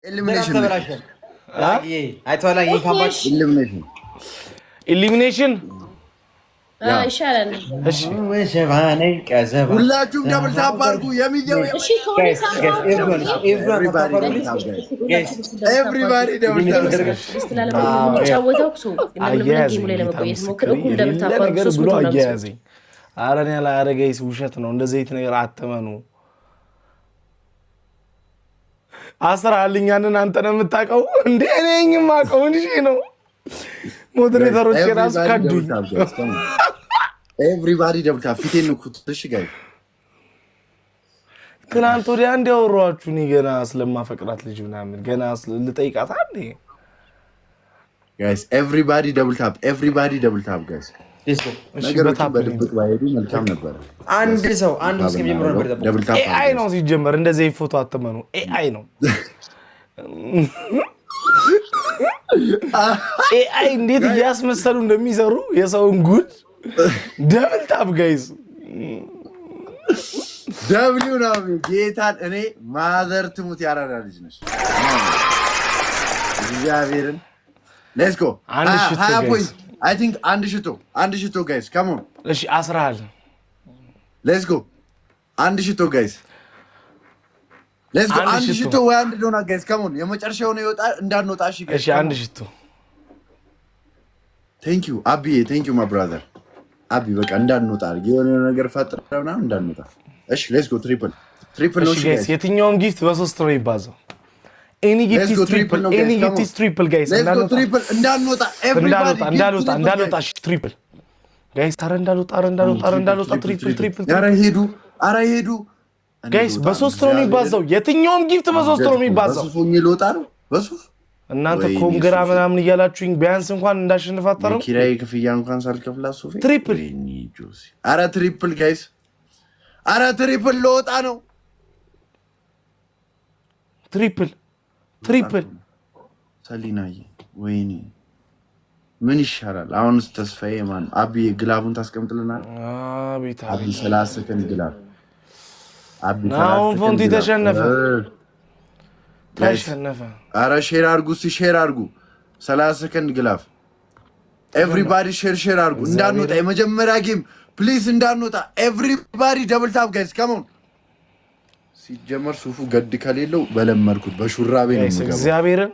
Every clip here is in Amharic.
Elimination. I told you come back. Elimination. Elimination? ይሻላል። እሺ ሁላችሁም ደብል ታፕ አድርጉ። የሚዲያው እሺ ከሆነ ኤቭሪባዲ ደብል ታፕ ጫወተው ሶ ጌሙ ላይ ለመቆየት ሞክር። እኩል ደብል ታፕ አድርጉ። ሶስት ብሎ ነው አያያዘኝ። ኧረ እኔ አላረገኝስ ውሸት ነው። እንደዚህ አይነት ነገር አትመኑ። አስራልኛንን አንተ ነው የምታውቀው እንዴ? እኔ የማውቀው እንጂ ነው። ሞዴሬተሮች ራሱ ካዱኝ። ኤቭሪባዲ ደብል ታፕ ፊቴን ንኩት። እሺ ጋይ ትናንት ወዲያ እንዲያወሯችሁ እኔ ገና ስለማፈቅራት ልጅ ምናምን ገና ልጠይቃት አንዴ ጋይስ ኤቭሪባዲ ደብል ታፕ ኤቭሪባዲ ደብል ታፕ ጋይስ ነገሮች በድብቅ ባይሄዱ መልካም ነበር። አንድ ሰው እስከሚጀምረው ነበር ደብል ታፕ ኤአይ ነው ሲጀመር። እንደዚህ ፎቶ አትመኑ። ኤአይ ነው። ኤአይ እንዴት እያስመሰሉ እንደሚሰሩ የሰውን ጉድ። ደብል ታፕ ጋይስ ደብሊው ነው ጌታን እኔ ማዘር ትሙት ያራዳ ልጅ ነሽ እግዚአብሔርን ሌትስ ጎ አንድ ሽቶ ጋይስ አይ ቲንክ አንድ ሽቶ ጋይስ ካም ኦን እሺ አስራል ሌትስ ጎ አንድ ሽቶ ጋይስ ሌትስ ጎ አንድ ሽቶ ወይ አንድ ዶና ጋይስ ካም ኦን የመጨረሻው ነው ይወጣ እንዳንወጣ እሺ ጋይስ እሺ አንድ ሽቶ ቴንክ ዩ አቢ ቴንክ ዩ ማይ ብራዘር አቢ በቃ እንዳንወጣ የሆነ ነገር ፈጥረውና እንዳንወጣ እሺ ሌትስ ጎ ትሪፕል ነው እሺ ጋይስ የትኛውም ጊፍት በሶስት ነው ይባዛው ኤኒ ጊፍት ኢዝ ትሪፕል ጋይስ እንዳንወጣ እንዳልወጣ እሺ ትሪፕል ጋይስ ታረ እንዳልወጣ ትሪፕል ኧረ ሄዱ ጋይስ በሶስት ነው የሚባዛው የትኛውም ጊፍት በሶስት ነው የሚባዛው በሱፍ ሆኜ ልወጣ ነው በሱፍ እናንተ ኮንግራ ምናምን እያላችሁኝ ቢያንስ እንኳን እንዳሸንፋተረው ኪራይ ክፍያ እንኳን ሳልከፍላ ሱፍ ትሪፕል ኧረ ትሪፕል ጋይስ ኧረ ትሪፕል ልወጣ ነው ትሪፕል ሰሊናዬ ወይኔ ምን ይሻላል አሁንስ ተስፋዬ ማን አቢ ግላቡን ታስቀምጥልናል አቤት አቢ 30 ሰከንድ ግላብ አቢ አሁን ፎንቲ ተሸነፈ ኧረ ሼር አድርጉ 30 ሰከንድ ግላብ ኤቭሪባዲ ሼር አድርጉ እንዳንወጣ የመጀመሪያ ጌም ፕሊዝ እንዳንወጣ ኤቭሪባዲ ደብል ታፕ ጋይስ ካም ኦን ሲጀመር ሱፉ ገድ ከሌለው በለመድኩት በሹራቤ ነው የምገባው እግዚአብሔርን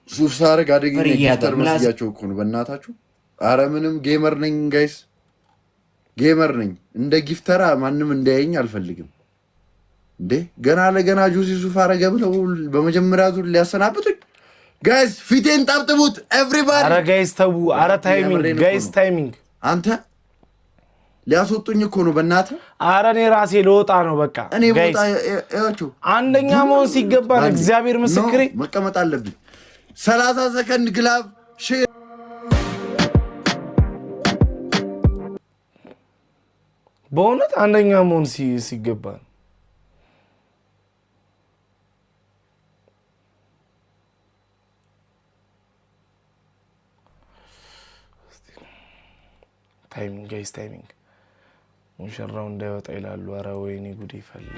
ሱፍ ሳረግ አደገኛ ጊፍተር መስያቸው እኮ ነው በእናታችሁ ኧረ ምንም ጌመር ነኝ ጋይስ ጌመር ነኝ እንደ ጊፍተራ ማንም እንዳያየኝ አልፈልግም እንዴ ገና ለገና ጁሲ ሱፍ አረገ ብለው በመጀመሪያ ዙር ሊያሰናብቱኝ ጋይስ ፊቴን ጠብጥቡት ኤቭሪባዲ ኧረ ጋይስ ተው ኧረ ታይሚንግ አንተ ሊያስወጡኝ እኮ ነው በእናትህ ኧረ እኔ ራሴ ልወጣ ነው በቃ እኔ ቦታ ያያችሁ አንደኛ መሆን ሲገባን እግዚአብሔር ምስክሬ መቀመጥ አለብኝ 30 ሰከንድ ግላብ ሼር በእውነት አንደኛ መሆን ሲገባን ታይሚንግ ሙሽራው እንዳይወጣ ይላሉ ኧረ ወይኔ ጉድ ይፈላ